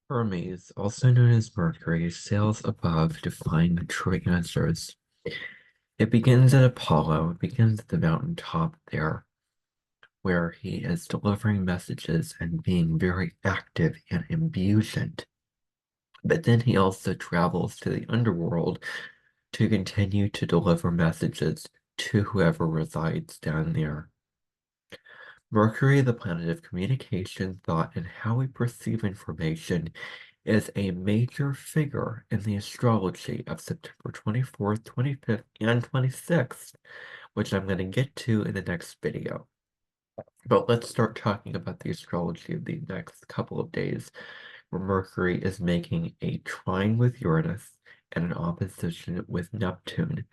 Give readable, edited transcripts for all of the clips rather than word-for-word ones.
Hermes, also known as Mercury, sails above to find the true answers. It begins at Apollo, it begins at the mountaintop there, where he is delivering messages and being very active and imbued. But then he also travels to the underworld to continue to deliver messages to whoever resides down there. Mercury, the planet of communication, thought, and how we perceive information, is a major figure in the astrology of September 24th, 25th, and 26th, which I'm going to get to in the next video. But let's start talking about the astrology of the next couple of days, where Mercury is making a trine with Uranus and an opposition with Neptune.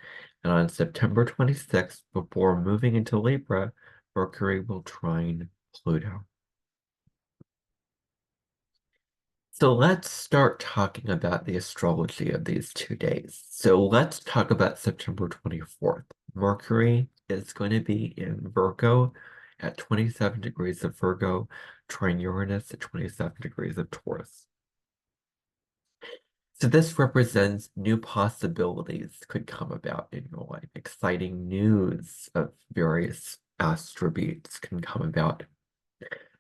And on September 26th, before moving into Libra, Mercury will trine Pluto. So let's start talking about the astrology of these 2 days. So let's talk about September 24th. Mercury is going to be in Virgo at 27 degrees of Virgo, trine Uranus at 27 degrees of Taurus. So this represents new possibilities could come about in your life. Exciting news of various attributes can come about.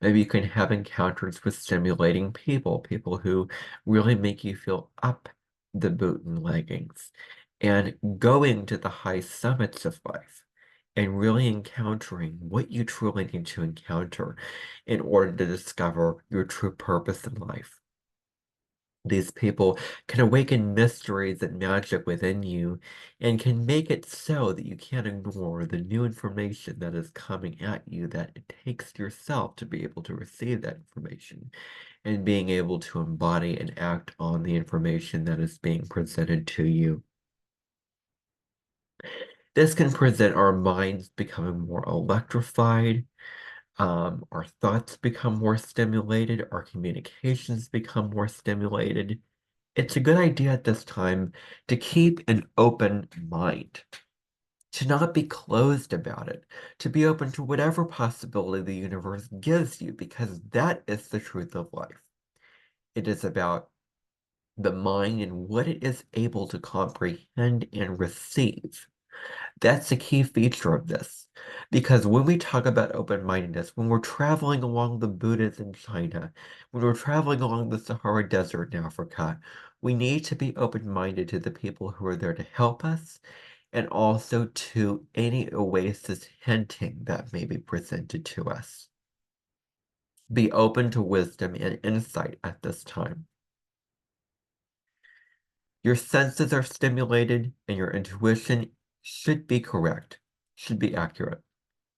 Maybe you can have encounters with stimulating people, people who really make you feel up the boot and leggings, and going to the high summits of life and really encountering what you truly need to encounter in order to discover your true purpose in life. These people can awaken mysteries and magic within you and can make it so that you can't ignore the new information that is coming at you, that it takes yourself to be able to receive that information and being able to embody and act on the information that is being presented to you. This can present our minds becoming more electrified, our thoughts become more stimulated, our communications become more stimulated. It's a good idea at this time to keep an open mind, to not be closed about it, to be open to whatever possibility the universe gives you, because that is the truth of life. It is about the mind and what it is able to comprehend and receive. That's a key feature of this. Because when we talk about open-mindedness, when we're traveling along the Buddhas in China, when we're traveling along the Sahara Desert in Africa, we need to be open-minded to the people who are there to help us, and also to any oasis hinting that may be presented to us. Be open to wisdom and insight at this time. Your senses are stimulated, and your intuition should be correct, should be accurate.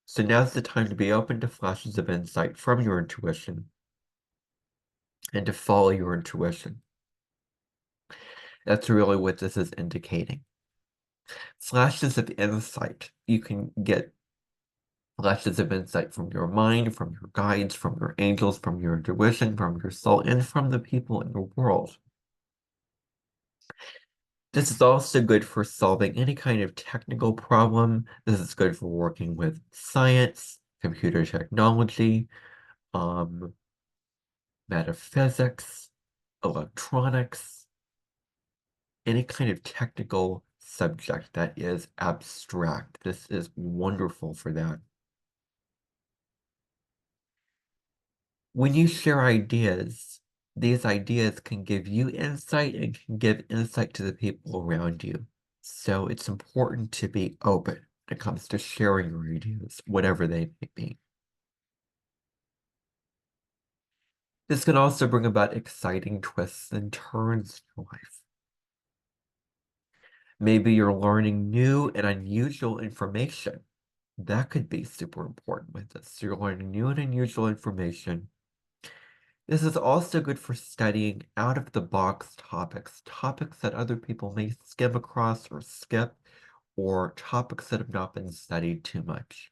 So now's the time to be open to flashes of insight from your intuition and to follow your intuition. That's really what this is indicating. Flashes of insight. You can get flashes of insight from your mind, from your guides, from your angels, from your intuition, from your soul, and from the people in the world. This is also good for solving any kind of technical problem. This is good for working with science, computer technology, metaphysics, electronics, any kind of technical subject that is abstract. This is wonderful for that. When you share ideas, these ideas can give you insight and can give insight to the people around you. So it's important to be open when it comes to sharing your ideas, whatever they may be. This can also bring about exciting twists and turns in your life. Maybe you're learning new and unusual information. That could be super important with this. So you're learning new and unusual information. This is also good for studying out-of-the-box topics, topics that other people may skim across or skip, or topics that have not been studied too much,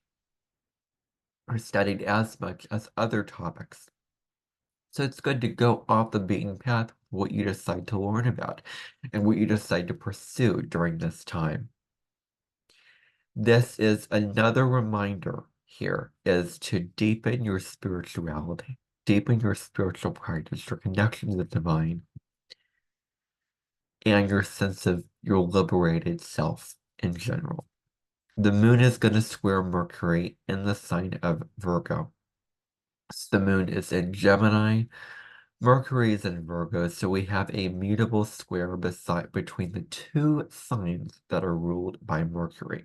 or studied as much as other topics. So it's good to go off the beaten path with what you decide to learn about and what you decide to pursue during this time. This is another reminder here is to deepen your spirituality. deepen your spiritual practice, your connection to the divine, and your sense of your liberated self in general. The moon is going to square Mercury in the sign of Virgo. So the moon is in Gemini, Mercury is in Virgo, so we have a mutable square between the two signs that are ruled by Mercury.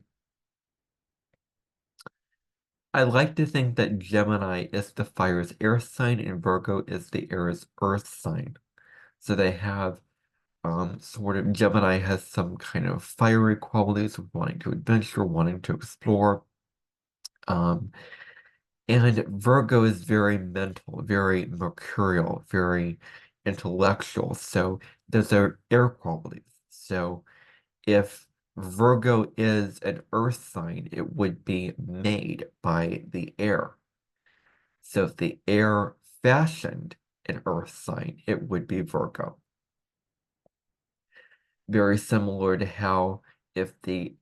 I like to think that Gemini is the fire's air sign and Virgo is the air's earth sign. So they have sort of, Gemini has some kind of fiery qualities of wanting to adventure, wanting to explore. Um, and Virgo is very mental, very mercurial, very intellectual. So those are air qualities. So if Virgo is an earth sign, it would be made by the air. So if the air fashioned an earth sign, it would be Virgo. Very similar to how if the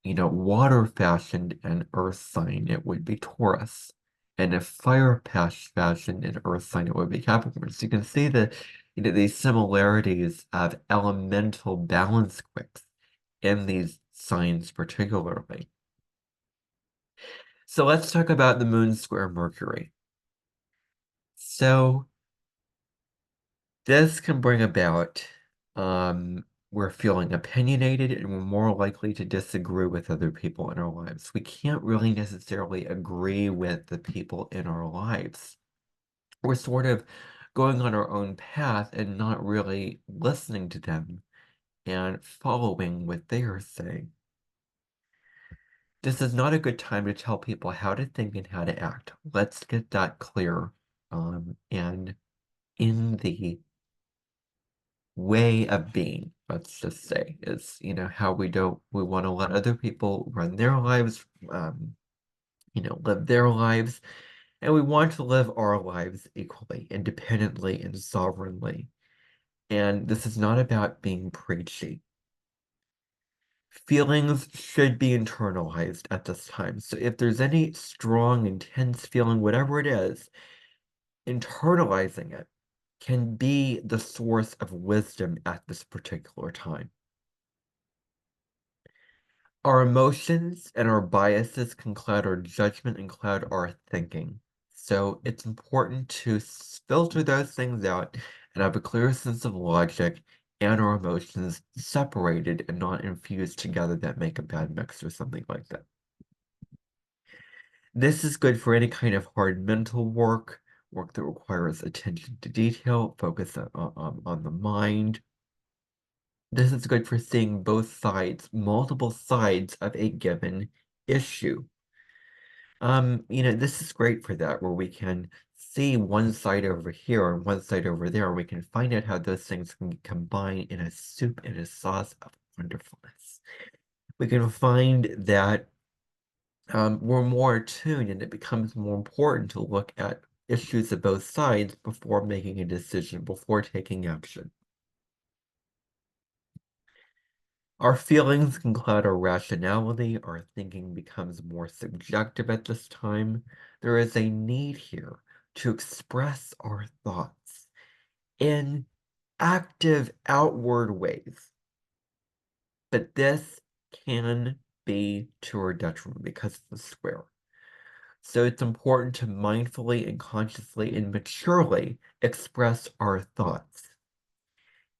water fashioned an earth sign, it would be Taurus. And if fire fashioned an earth sign, it would be Capricorn. So you can see these similarities of elemental balance quicks in these signs particularly. So let's talk about the moon square Mercury. So this can bring about we're feeling opinionated and we're more likely to disagree with other people in our lives. We can't really necessarily agree with the people in our lives. We're sort of going on our own path and not really listening to them and following what they are saying. This is not a good time to tell people how to think and how to act. Let's get that clear. And in the way of being, let's just say, is, how we want to let other people run their lives, live their lives, and we want to live our lives equally, independently, and sovereignly. And this is not about being preachy. Feelings should be internalized at this time. So if there's any strong, intense feeling, whatever it is, internalizing it can be the source of wisdom at this particular time. Our emotions and our biases can cloud our judgment and cloud our thinking. So it's important to filter those things out and have a clear sense of logic and our emotions separated and not infused together that make a bad mix or something like that. This is good for any kind of hard mental work that requires attention to detail, focus on the mind. This is good for seeing both sides, multiple sides of a given issue. This is great for that, where we can see one side over here and one side over there, and we can find out how those things can combine in a soup and a sauce of wonderfulness. We can find that we're more attuned and it becomes more important to look at issues of both sides before making a decision, before taking action. Our feelings can cloud our rationality, our thinking becomes more subjective at this time. There is a need here to express our thoughts in active outward ways. But this can be to our detriment because of the square. So it's important to mindfully and consciously and maturely express our thoughts.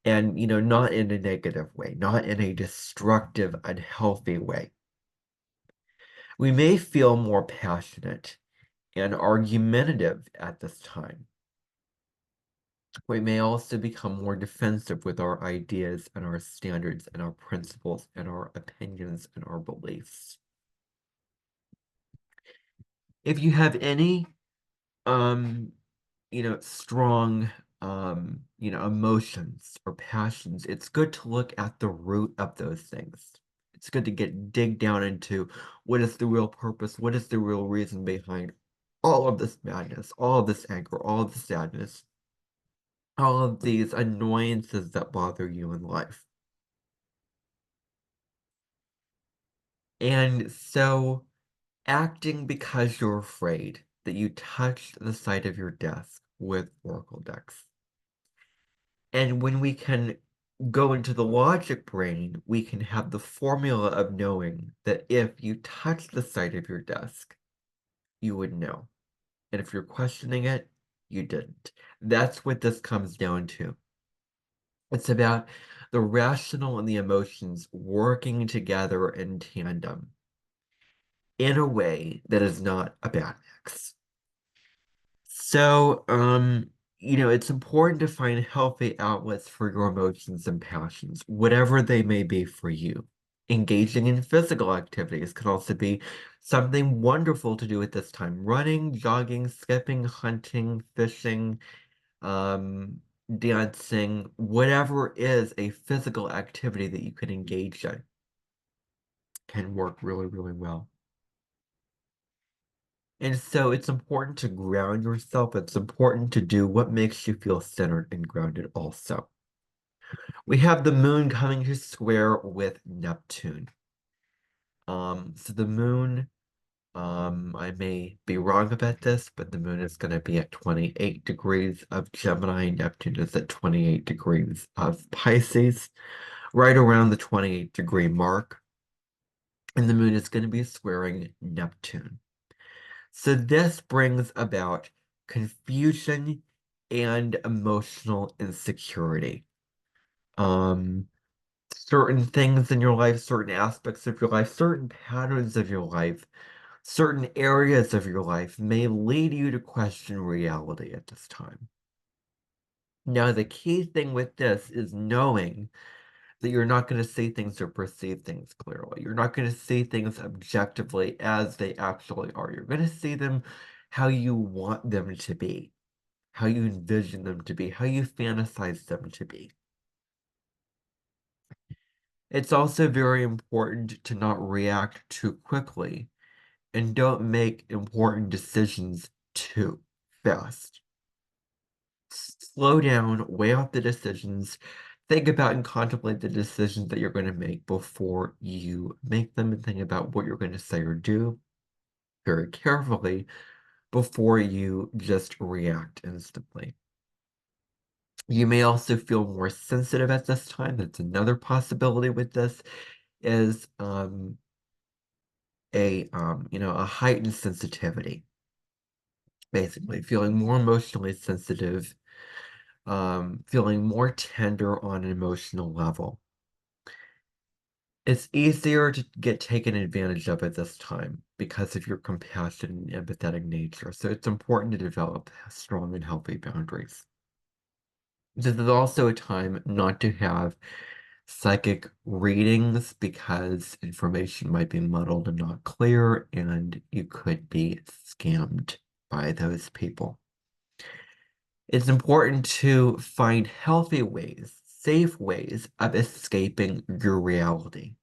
And, not in a negative way, not in a destructive, unhealthy way. We may feel more passionate and argumentative at this time. We may also become more defensive with our ideas and our standards and our principles and our opinions and our beliefs. If you have any strong, emotions or passions, it's good to look at the root of those things. It's good to dig down into what is the real purpose, what is the real reason behind all of this madness, all of this anger, all of the sadness, all of these annoyances that bother you in life. And so acting because you're afraid that you touched the side of your desk with oracle decks. And when we can go into the logic brain, we can have the formula of knowing that if you touch the side of your desk, you would know. And if you're questioning it, you didn't. That's what this comes down to. It's about the rational and the emotions working together in tandem in a way that is not a bad mix. So, it's important to find healthy outlets for your emotions and passions, whatever they may be for you. Engaging in physical activities can also be something wonderful to do at this time. Running, jogging, skipping, hunting, fishing, dancing, whatever is a physical activity that you can engage in can work really, really well. And so it's important to ground yourself. It's important to do what makes you feel centered and grounded also. We have the moon coming to square with Neptune. So the moon, I may be wrong about this, but the moon is going to be at 28 degrees of Gemini. Neptune is at 28 degrees of Pisces, right around the 28-degree mark. And the moon is going to be squaring Neptune. So this brings about confusion and emotional insecurity. Certain things in your life, certain aspects of your life, certain patterns of your life, certain areas of your life may lead you to question reality at this time. Now, the key thing with this is knowing that you're not going to see things or perceive things clearly. You're not going to see things objectively as they actually are. You're going to see them how you want them to be, how you envision them to be, how you fantasize them to be. It's also very important to not react too quickly and don't make important decisions too fast. Slow down, weigh out the decisions, think about and contemplate the decisions that you're going to make before you make them, and think about what you're going to say or do very carefully before you just react instantly. You may also feel more sensitive at this time. That's another possibility with this is a heightened sensitivity. Basically, feeling more emotionally sensitive, feeling more tender on an emotional level. It's easier to get taken advantage of at this time because of your compassion and empathetic nature. So it's important to develop strong and healthy boundaries. This is also a time not to have psychic readings because information might be muddled and not clear, and you could be scammed by those people. It's important to find healthy ways, safe ways of escaping your reality.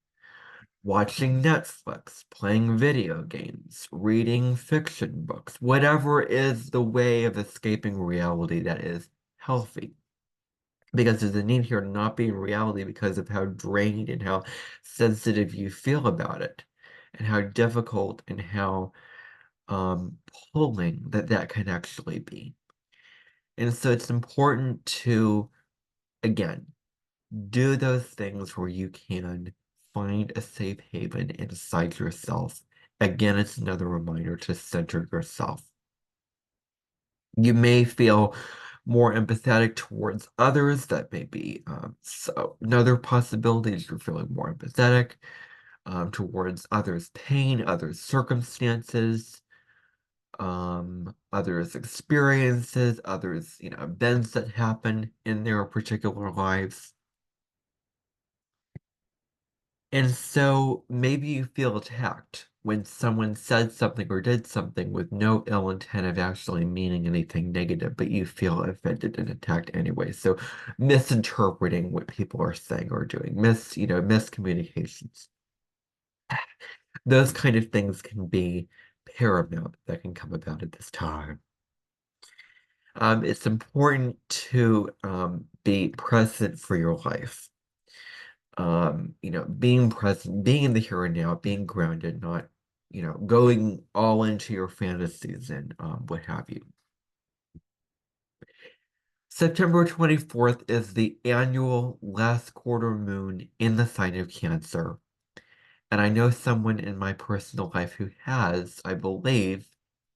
Watching Netflix, playing video games, reading fiction books, whatever is the way of escaping reality that is healthy. Because there's a need here to not be in reality because of how drained and how sensitive you feel about it, and how difficult and how pulling that can actually be. And so it's important to, again, do those things where you can find a safe haven inside yourself. Again, it's another reminder to center yourself. You may feel more empathetic towards others. That may be so another possibility is you're feeling more empathetic towards others' pain, others' circumstances, others' experiences, others, events that happen in their particular lives. And so maybe you feel attacked when someone said something or did something with no ill intent of actually meaning anything negative, but you feel offended and attacked anyway. So misinterpreting what people are saying or doing, miscommunications. Those kind of things can be paramount that can come about at this time. It's important to be present for your life. Being present, being in the here and now, being grounded, not going all into your fantasies and what have you. September 24th is the annual last quarter moon in the sign of Cancer. And I know someone in my personal life who has, I believe,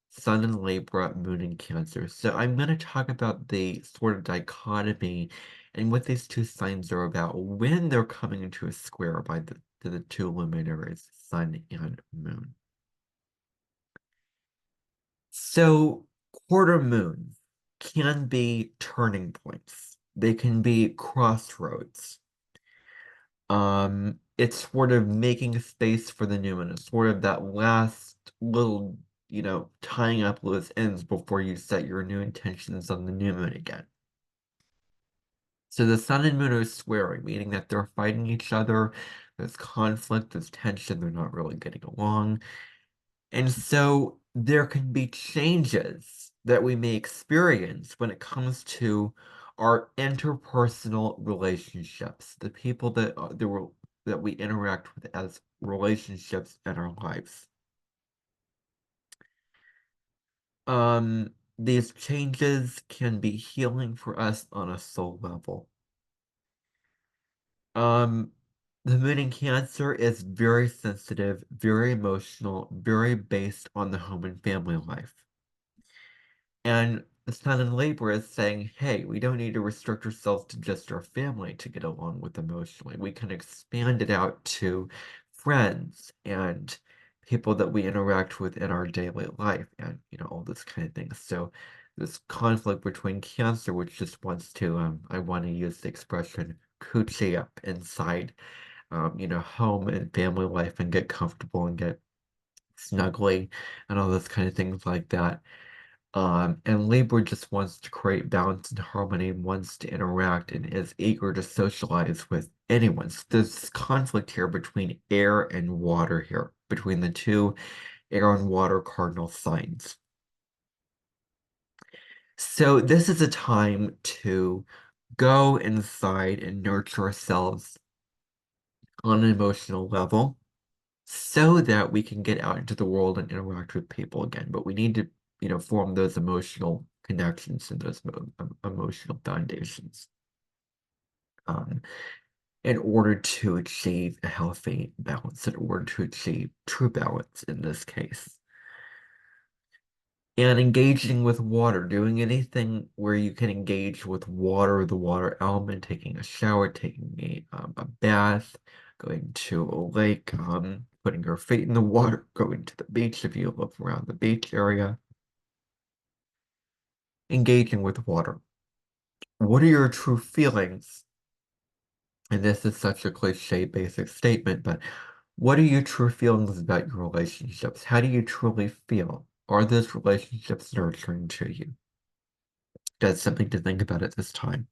Sun in Libra, Moon in Cancer. So I'm going to talk about the sort of dichotomy and what these two signs are about when they're coming into a square by the two luminaries, Sun and Moon. So quarter moons can be turning points. They can be crossroads. It's sort of making space for the new one. It's sort of that last little, tying up loose ends before you set your new intentions on the new moon again. So the sun and moon are squaring, meaning that they're fighting each other. There's conflict, there's tension, they're not really getting along. And so there can be changes that we may experience when it comes to our interpersonal relationships, the people that we interact with as relationships in our lives. These changes can be healing for us on a soul level. Um, the moon in Cancer is very sensitive, very emotional, very based on the home and family life. And the Sun in Libra is saying, hey, we don't need to restrict ourselves to just our family to get along with emotionally. We can expand it out to friends and people that we interact with in our daily life and, all this kind of thing. So this conflict between Cancer, which just wants to, I want to use the expression, coochie up inside, home and family life and get comfortable and get snuggly and all those kind of things like that. And Libra just wants to create balance and harmony and wants to interact and is eager to socialize with anyone. So there's conflict here between air and water here, between the two air and water cardinal signs. So this is a time to go inside and nurture ourselves on an emotional level so that we can get out into the world and interact with people again. But we need to, form those emotional connections and those emotional foundations um, in order to achieve a healthy balance, in order to achieve true balance in this case. And engaging with water, doing anything where you can engage with water, the water element, taking a shower, taking a bath, going to a lake, putting your feet in the water, going to the beach if you live around the beach area. Engaging with water. What are your true feelings? And this is such a cliche basic statement, but what are your true feelings about your relationships? How do you truly feel? Are those relationships nurturing to you? That's something to think about at this time.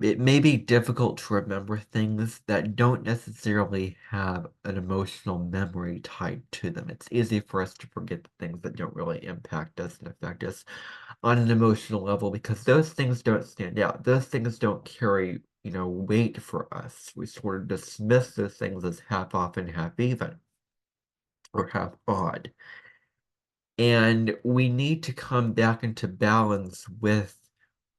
It may be difficult to remember things that don't necessarily have an emotional memory tied to them. It's easy for us to forget the things that don't really impact us and affect us on an emotional level because those things don't stand out. Those things don't carry, weight for us. We sort of dismiss those things as half off and half even or half odd. And we need to come back into balance with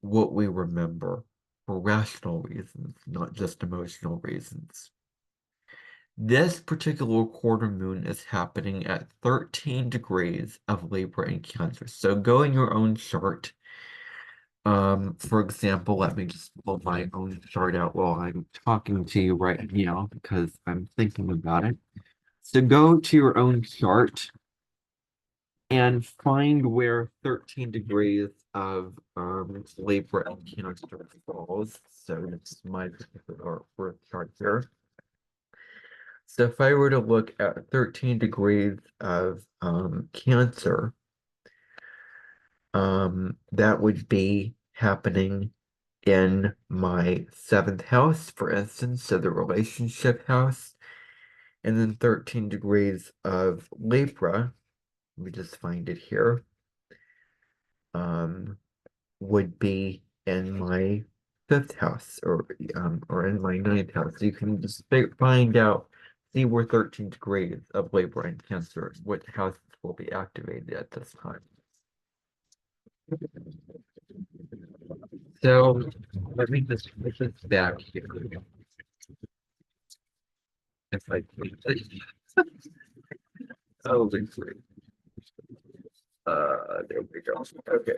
what we remember for rational reasons, not just emotional reasons. This particular quarter moon is happening at 13 degrees of Libra and Cancer. So go in your own chart. For example, let me just pull my own chart out while I'm talking to you right now because I'm thinking about it. So go to your own chart and find where 13 degrees of Libra and Cancer falls. So it's my particular birth chart here. So if I were to look at 13 degrees of Cancer, that would be happening in my seventh house, for instance, so the relationship house. And then 13 degrees of Libra, let me just find it here, would be in my fifth house or in my ninth house. So you can just find out see where 13 degrees of Libra and Cancer, what houses will be activated at this time. So let me just put this back here. If I please. Oh, free. There we go. Okay.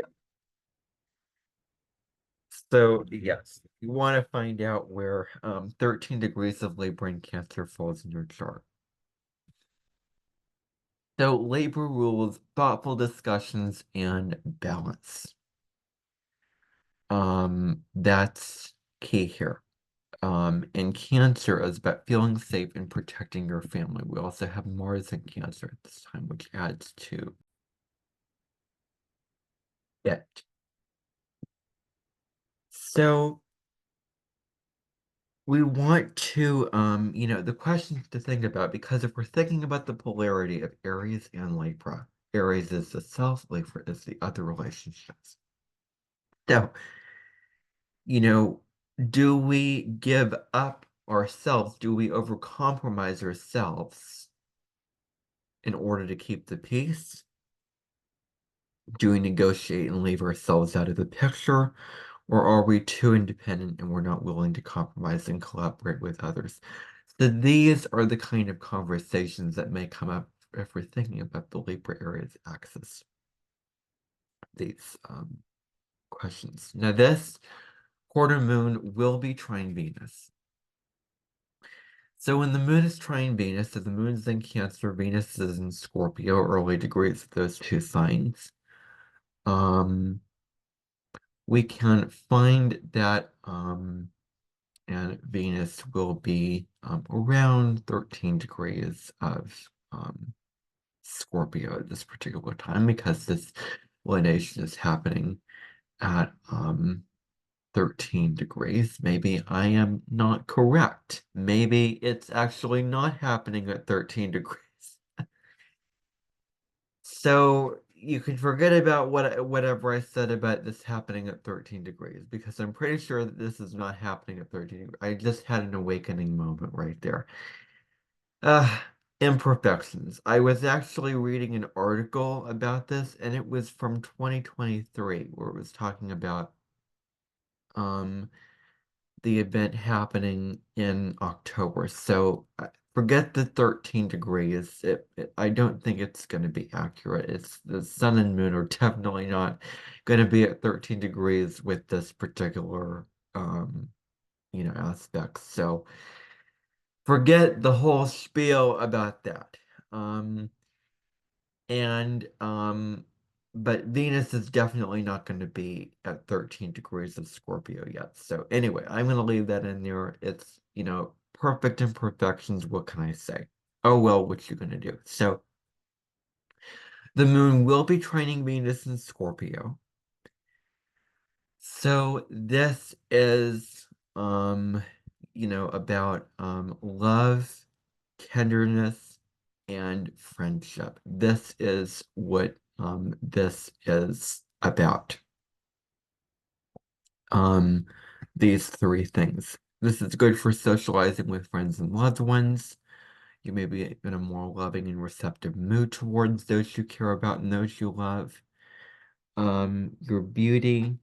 So yes, you want to find out where 13 degrees of Libra and Cancer falls in your chart. So Libra rules thoughtful discussions and balance. That's key here. And Cancer is about feeling safe and protecting your family. We also have Mars in Cancer at this time, which adds to it. So we want to, the questions to think about, because if we're thinking about the polarity of Aries and Libra, Aries is the self, Libra is the other relationships. So, do we give up ourselves? Do we overcompromise ourselves in order to keep the peace? Do we negotiate and leave ourselves out of the picture? Or are we too independent and we're not willing to compromise and collaborate with others? So these are the kind of conversations that may come up if we're thinking about the Libra Aries axis. These questions. Now this quarter moon will be trine Venus. So when the moon is trine Venus, so the moon's in Cancer, Venus is in Scorpio, early degrees of those two signs. We can find that and Venus will be around 13 degrees of Scorpio at this particular time, because this lunation is happening at 13 degrees. Maybe I am not correct. Maybe it's actually not happening at 13 degrees. So you can forget about whatever I said about this happening at 13 degrees, because I'm pretty sure that this is not happening at 13 degrees. I just had an awakening moment right there. Imperfections. I was actually reading an article about this, and it was from 2023, where it was talking about um the event happening in October. So forget the 13 degrees. I don't think it's going to be accurate. It's the sun and moon are definitely not going to be at 13 degrees with this particular aspect. So forget the whole spiel about that. And but Venus is definitely not going to be at 13 degrees of Scorpio yet. So anyway, I'm going to leave that in there. It's, perfect imperfections. What can I say? Oh, well, what you going to do? So the moon will be trining Venus in Scorpio. So this is, about love, tenderness, and friendship. This is what this is about. These three things. This is good for socializing with friends and loved ones. You may be in a more loving and receptive mood towards those you care about and those you love. Your beauty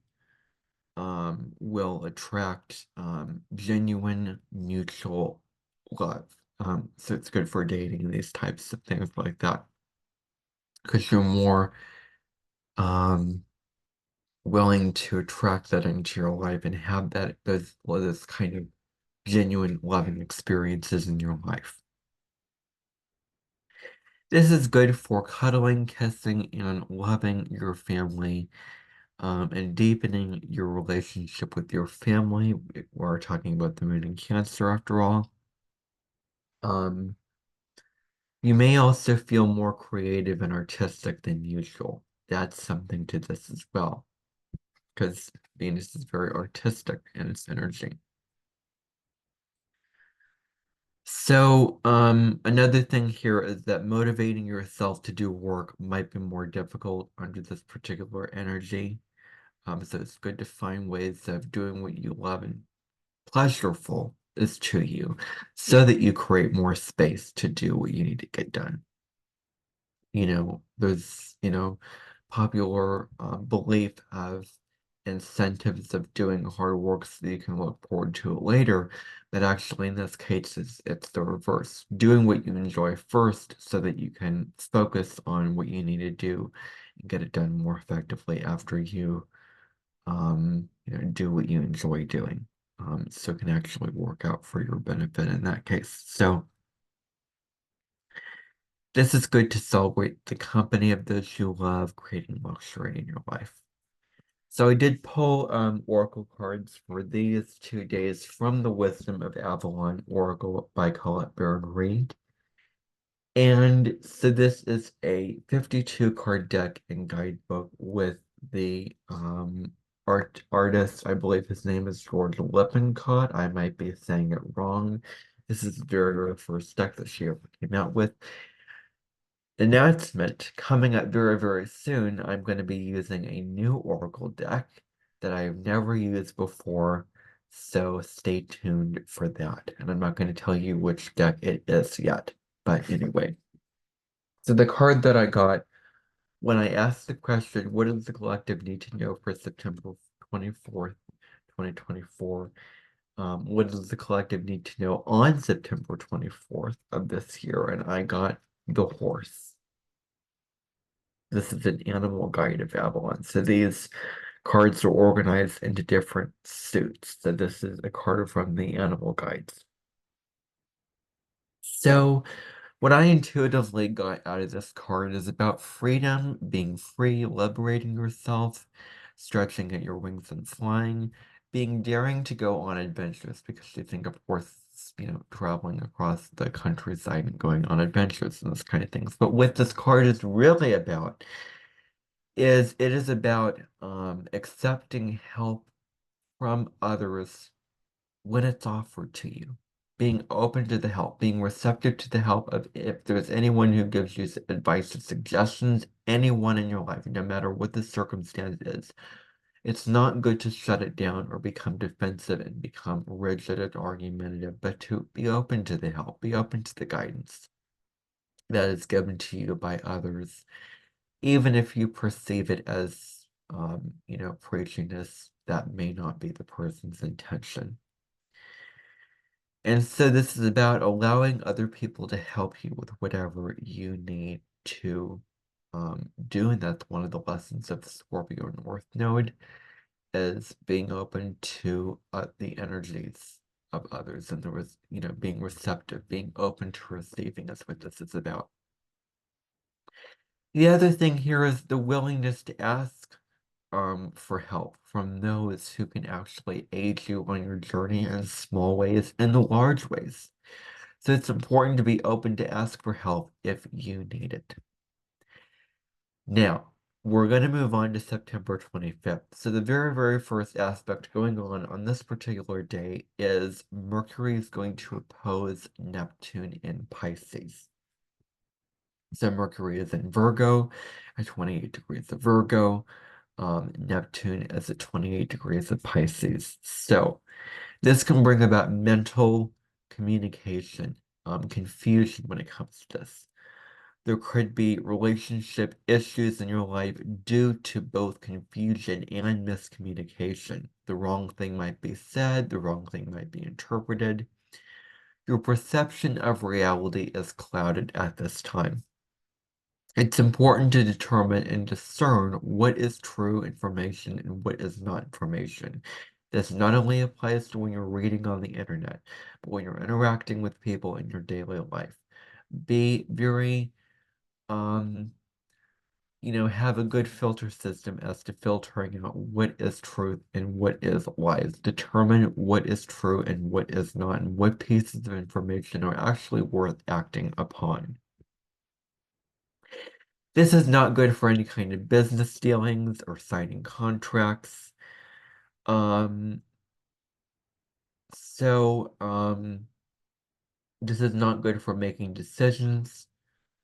will attract genuine mutual love. So it's good for dating and these types of things like that, because you're more willing to attract that into your life and have those kind of genuine loving experiences in your life. This is good for cuddling, kissing, and loving your family, and deepening your relationship with your family. We're talking about the moon in Cancer after all. You may also feel more creative and artistic than usual. That's something to this as well, because Venus is very artistic in its energy. So, another thing here is that motivating yourself to do work might be more difficult under this particular energy. So it's good to find ways of doing what you love and pleasureful is to you so that you create more space to do what you need to get done. There's, popular belief of incentives of doing hard work so that you can look forward to it later. But actually, in this case, it's the reverse. Doing what you enjoy first so that you can focus on what you need to do and get it done more effectively after you, do what you enjoy doing. So it can actually work out for your benefit in that case. So this is good to celebrate the company of those you love, creating luxury in your life. So I did pull oracle cards for these 2 days from the Wisdom of Avalon Oracle by Colette Baron-Reid. And so this is a 52 card deck and guidebook with the artist, I believe his name is George Lippincott. I might be saying it wrong. This is the very first deck that she ever came out with. Announcement coming up very, very soon. I'm going to be using a new Oracle deck that I've never used before, so stay tuned for that. And I'm not going to tell you which deck it is yet, but anyway. So the card that I got when I asked the question, what does the collective need to know for September 24th, 2024? What does the collective need to know on September 24th of this year? And I got the horse. This is an animal guide of Avalon. So these cards are organized into different suits. So this is a card from the animal guides. So what I intuitively got out of this card is about freedom, being free, liberating yourself, stretching at your wings and flying, being daring to go on adventures, because you think, of course, traveling across the countryside and going on adventures and those kind of things. But what this card is really about is it is about accepting help from others when it's offered to you, being open to the help, being receptive to the help of if there's anyone who gives you advice or suggestions, anyone in your life, no matter what the circumstance is. It's not good to shut it down or become defensive and become rigid and argumentative, but to be open to the help, be open to the guidance that is given to you by others, even if you perceive it as, preachiness, that may not be the person's intention. And so this is about allowing other people to help you with whatever you need to do. And that's one of the lessons of the Scorpio North Node, is being open to the energies of others, and there was, being receptive, being open to receiving is what this is about. The other thing here is the willingness to ask for help from those who can actually aid you on your journey in small ways and large ways. So it's important to be open to ask for help if you need it. Now, we're going to move on to September 25th. So the very, very first aspect going on this particular day is Mercury is going to oppose Neptune in Pisces. So Mercury is in Virgo at 28 degrees of Virgo. Neptune is at 28 degrees of Pisces. So this can bring about mental communication, confusion when it comes to this. There could be relationship issues in your life due to both confusion and miscommunication. The wrong thing might be said, the wrong thing might be interpreted. Your perception of reality is clouded at this time. It's important to determine and discern what is true information and what is not information. This not only applies to when you're reading on the internet, but when you're interacting with people in your daily life. Be very, have a good filter system as to filtering out what is truth and what is lies. Determine what is true and what is not, and what pieces of information are actually worth acting upon. This is not good for any kind of business dealings or signing contracts. Um, this is not good for making decisions,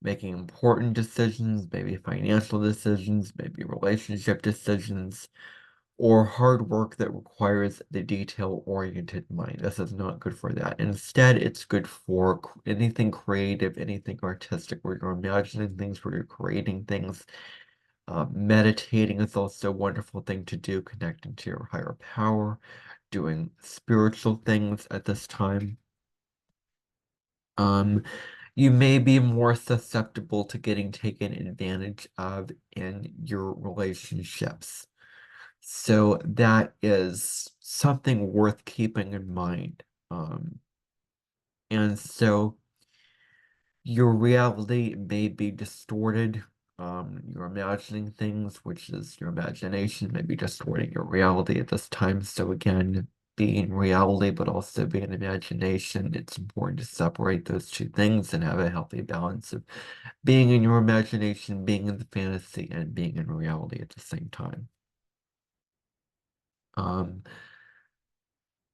making important decisions, maybe financial decisions, maybe relationship decisions, or hard work that requires the detail-oriented mind. This is not good for that. Instead, it's good for anything creative, anything artistic, where you're imagining things, where you're creating things. Meditating is also a wonderful thing to do, connecting to your higher power, doing spiritual things at this time. You may be more susceptible to getting taken advantage of in your relationships. So that is something worth keeping in mind. And so your reality may be distorted. You're imagining things, which is your imagination may be distorting your reality at this time. So again, being reality, but also being imagination, it's important to separate those two things and have a healthy balance of being in your imagination, being in the fantasy, and being in reality at the same time. Um,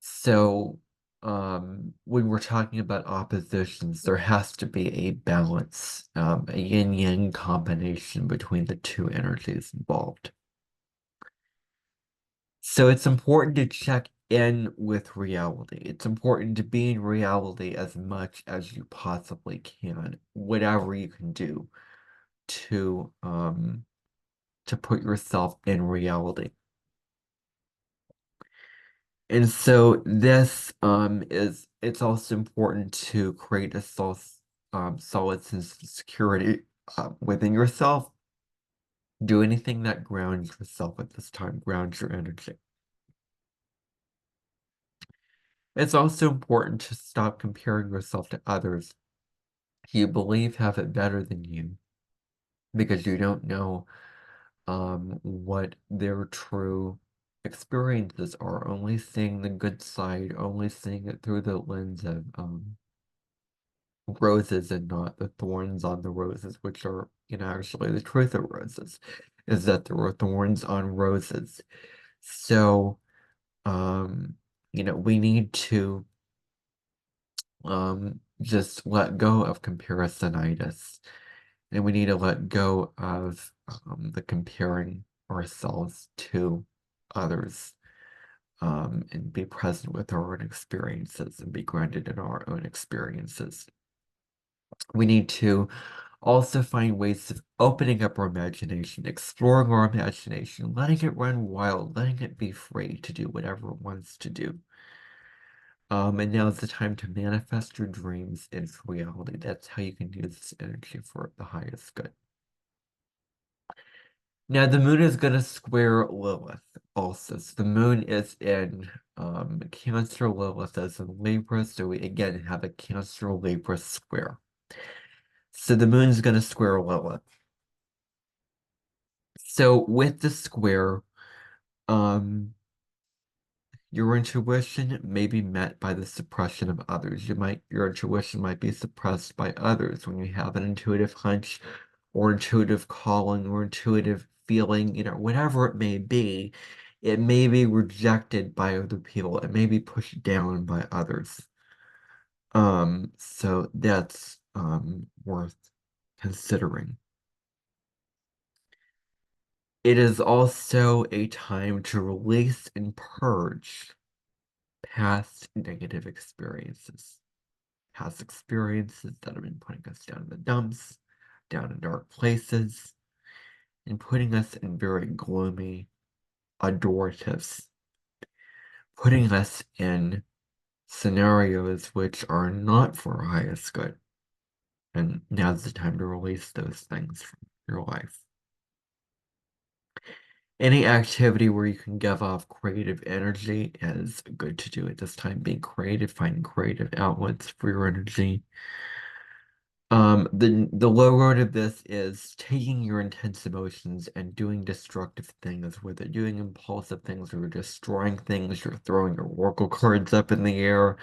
So, when we're talking about oppositions, there has to be a balance, a yin-yang combination between the two energies involved. So it's important to check in with reality. It's important to be in reality as much as you possibly can, whatever you can do to put yourself in reality. And so this it's also important to create a solid sense of security within yourself. Do anything that grounds yourself at this time, grounds your energy. It's also important to stop comparing yourself to others who you believe have it better than you, because you don't know what their true experiences are, only seeing the good side, only seeing it through the lens of roses and not the thorns on the roses, which are, actually the truth of roses, is that there were thorns on roses. So, we need to just let go of comparisonitis, and we need to let go of the comparing ourselves to others, and be present with our own experiences and be grounded in our own experiences. We need to also find ways of opening up our imagination, exploring our imagination, letting it run wild, letting it be free to do whatever it wants to do. And now is the time to manifest your dreams into reality. That's how you can use this energy for the highest good. Now, the moon is going to square Lilith also. So the moon is in Cancer, Lilith is in Libra. So we again have a Cancer Libra square. So the moon is going to square Lilith. So with the square, your intuition may be met by the suppression of others. Your intuition might be suppressed by others when you have an intuitive hunch or intuitive calling or intuitive feeling, whatever it may be. It may be rejected by other people. It may be pushed down by others. So that's worth considering. It is also a time to release and purge past negative experiences. Past experiences that have been putting us down in the dumps, down in dark places, and putting us in very gloomy adoratives, putting us in scenarios which are not for our highest good. And now's the time to release those things from your life. Any activity where you can give off creative energy is good to do at this time. Being creative, finding creative outlets for your energy. The low road of this is taking your intense emotions and doing destructive things with it, doing impulsive things, or destroying things, you're throwing your oracle cards up in the air,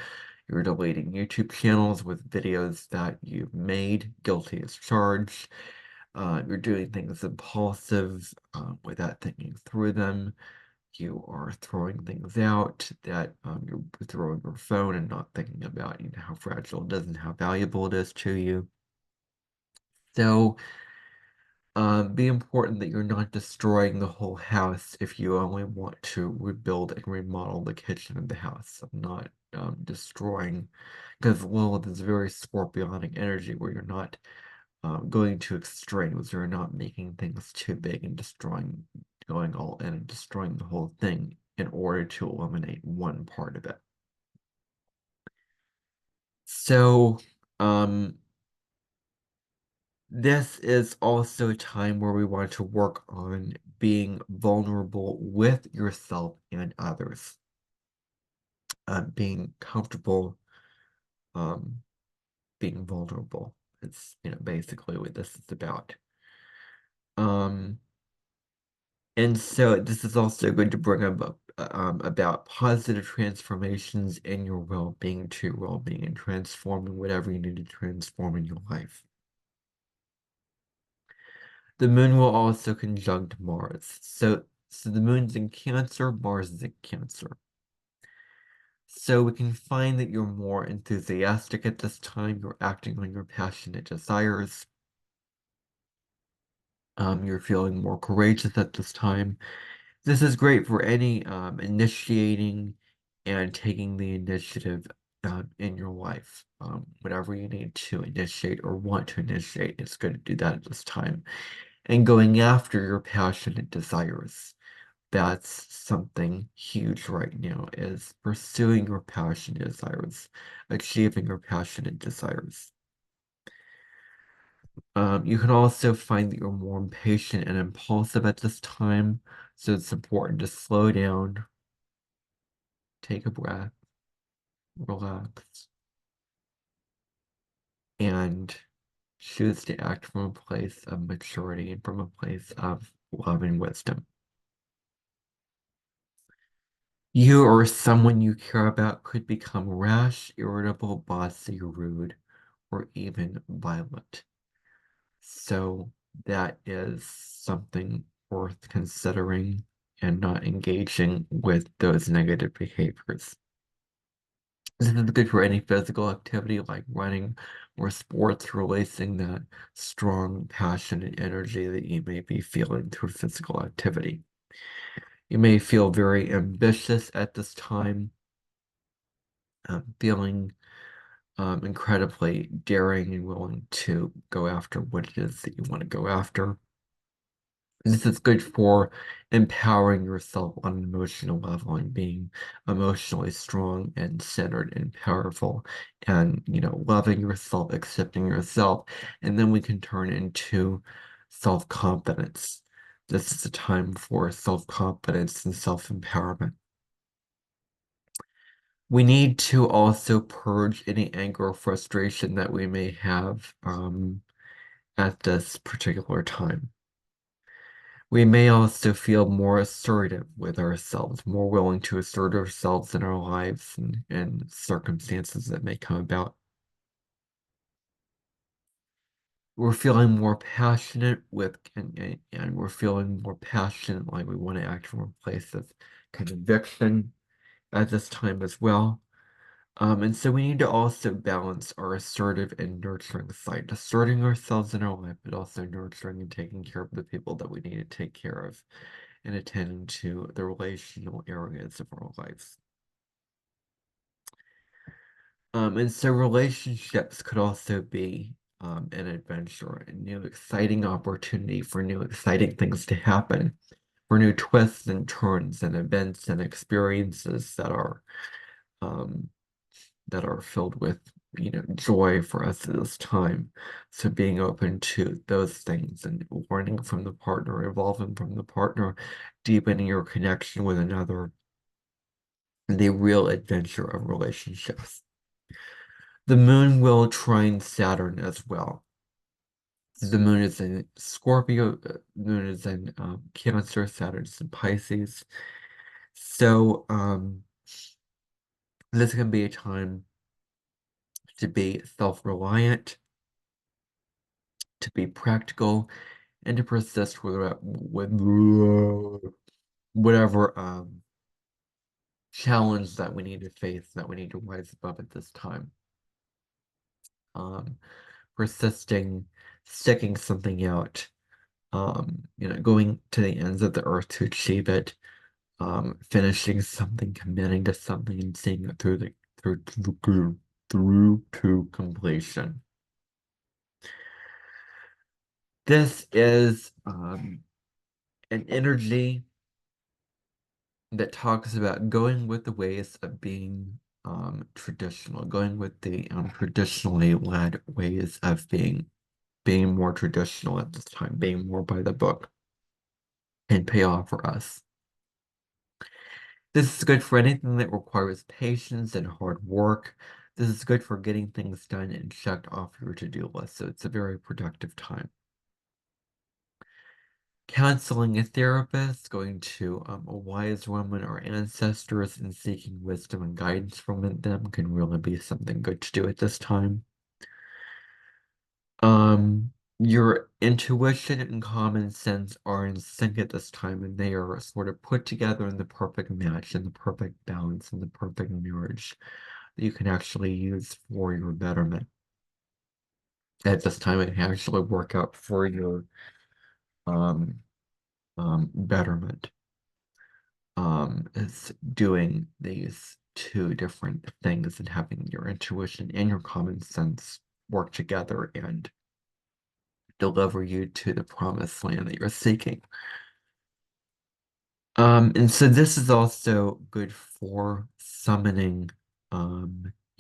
you're deleting YouTube channels with videos that you've made, guilty as charged. You're doing things impulsive without thinking through them. You are throwing things out that you're throwing your phone and not thinking about how fragile it is and how valuable it is to you. So Be important that you're not destroying the whole house if you only want to rebuild and remodel the kitchen of the house. I'm not destroying, because Lilith is very scorpionic energy where you're not going to extremes. You're not making things too big and destroying, going all in and destroying the whole thing in order to eliminate one part of it. So, this is also a time where we want to work on being vulnerable with yourself and others, being comfortable, being vulnerable. It's, basically what this is about. Um, and so this is also going to bring up about positive transformations in your well-being to your well-being and transforming whatever you need to transform in your life. The moon will also conjunct Mars. So the moon's in Cancer, Mars is in Cancer. So we can find that you're more enthusiastic at this time. You're acting on your passionate desires. You're feeling more courageous at this time. This is great for any initiating and taking the initiative in your life. Whatever you need to initiate or want to initiate, it's good to do that at this time. And going after your passionate desires. That's something huge right now, is pursuing your passionate desires, achieving your passionate desires. You can also find that you're more impatient and impulsive at this time, so it's important to slow down, take a breath, relax, and choose to act from a place of maturity and from a place of love and wisdom. You or someone you care about could become rash, irritable, bossy, rude, or even violent. So that is something worth considering and not engaging with those negative behaviors. This is good for any physical activity like running or sports, releasing that strong passion and energy that you may be feeling through physical activity. You may feel very ambitious at this time, feeling incredibly daring and willing to go after what it is that you want to go after. This is good for empowering yourself on an emotional level and being emotionally strong and centered and powerful and, loving yourself, accepting yourself. And then we can turn into self-confidence. This is a time for self-confidence and self-empowerment. We need to also purge any anger or frustration that we may have at this particular time. We may also feel more assertive with ourselves, more willing to assert ourselves in our lives and circumstances that may come about. We're feeling more passionate and we're feeling more passionate, like we want to act from a place of conviction at this time as well. And so we need to also balance our assertive and nurturing side, asserting ourselves in our life, but also nurturing and taking care of the people that we need to take care of and attending to the relational areas of our lives. And so relationships could also be an adventure, a new exciting opportunity for new exciting things to happen, for new twists and turns and events and experiences um, that are filled with, joy for us at this time. So being open to those things and learning from the partner, evolving from the partner, deepening your connection with another, the real adventure of relationships. The moon will trine Saturn as well. The moon is in Scorpio, moon is in Cancer, Saturn is in Pisces. So this can be a time to be self-reliant, to be practical, and to persist with whatever challenge that we need to face, that we need to rise above at this time. Persisting, sticking something out, going to the ends of the earth to achieve it, finishing something, committing to something, and seeing it through to completion. This is an energy that talks about going with the ways of being traditional, going with the traditionally led ways of being more traditional at this time, being more by the book, and pay off for us. This is good for anything that requires patience and hard work. This is good for getting things done and checked off your to-do list, so it's a very productive time. Counseling a therapist, going to a wise woman or ancestors and seeking wisdom and guidance from them can really be something good to do at this time. Your intuition and common sense are in sync at this time, and they are sort of put together in the perfect match, and the perfect balance, and the perfect marriage that you can actually use for your betterment. At this time, it can actually work out for your um, betterment. Is doing these two different things and having your intuition and your common sense work together and deliver you to the promised land that you're seeking. And so this is also good for summoning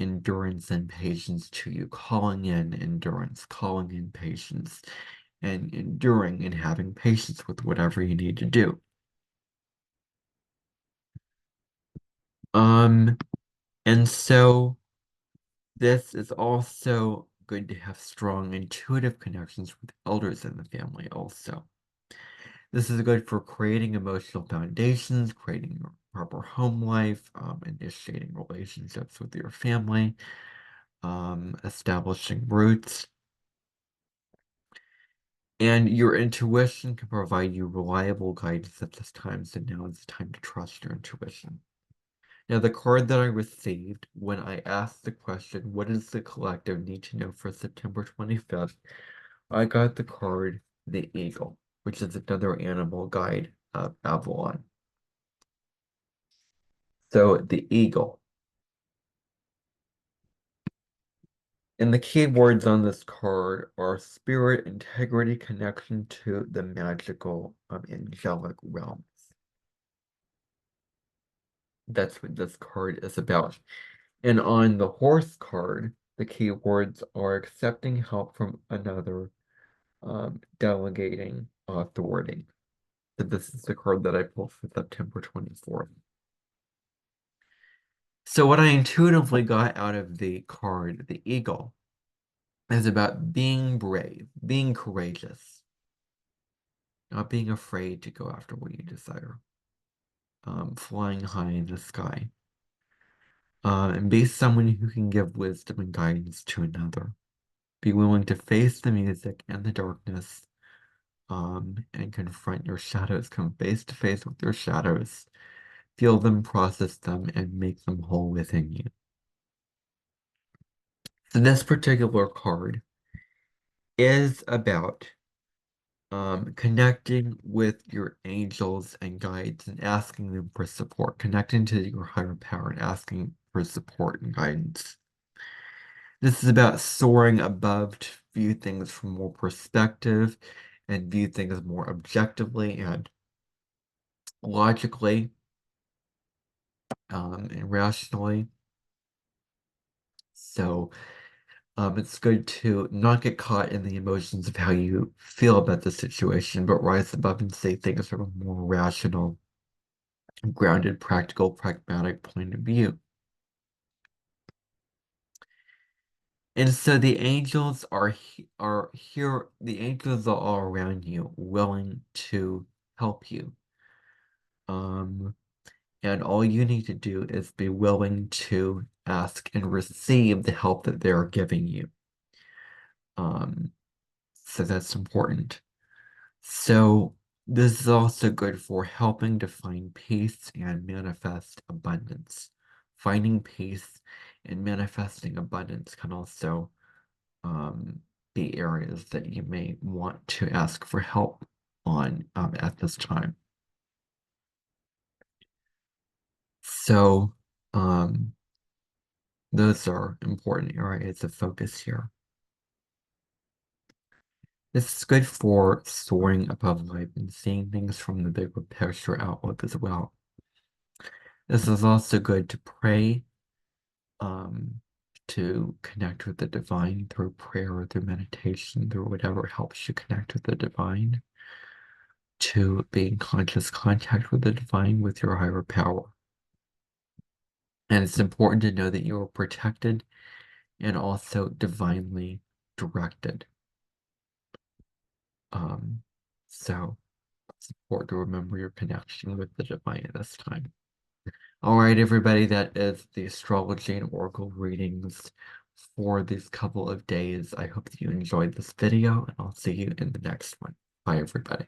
endurance and patience to you, calling in endurance, calling in patience, and enduring and having patience with whatever you need to do. And so this is also good to have strong intuitive connections with elders in the family also. This is good for creating emotional foundations, creating a proper home life, initiating relationships with your family, establishing roots. And your intuition can provide you reliable guidance at this time, so now is the time to trust your intuition. Now, the card that I received when I asked the question, what does the collective need to know for September 25th? I got the card, the Eagle, which is another animal guide of Avalon. So, the Eagle. And the key words on this card are spirit, integrity, connection to the magical, angelic realms. That's what this card is about. And on the horse card, the key words are accepting help from another, delegating authority. So this is the card that I pulled for September 24th. So what I intuitively got out of the card, the Eagle, is about being brave, being courageous, not being afraid to go after what you desire, flying high in the sky, and be someone who can give wisdom and guidance to another. Be willing to face the music and the darkness, and confront your shadows. Come face to face with your shadows, feel them, process them, and make them whole within you. So this particular card is about connecting with your angels and guides and asking them for support, connecting to your higher power and asking for support and guidance. This is about soaring above to view things from more perspective and view things more objectively and logically, and rationally. So it's good to not get caught in the emotions of how you feel about the situation, but rise above and say things from a more rational, grounded, practical, pragmatic point of view. And so the angels are here, the angels are all around you, willing to help you. And all you need to do is be willing to ask and receive the help that they're giving you. So that's important. So this is also good for helping to find peace and manifest abundance. Finding peace and manifesting abundance can also be areas that you may want to ask for help on at this time. So those are important areas of focus here. This is good for soaring above life and seeing things from the bigger picture outlook as well. This is also good to pray, to connect with the divine through prayer or through meditation, through whatever helps you connect with the divine, to be in conscious contact with the divine, with your higher power. And it's important to know that you are protected and also divinely directed. So it's important to remember your connection with the divine at this time. All right, everybody, that is the astrology and oracle readings for these couple of days. I hope that you enjoyed this video, and I'll see you in the next one. Bye, everybody.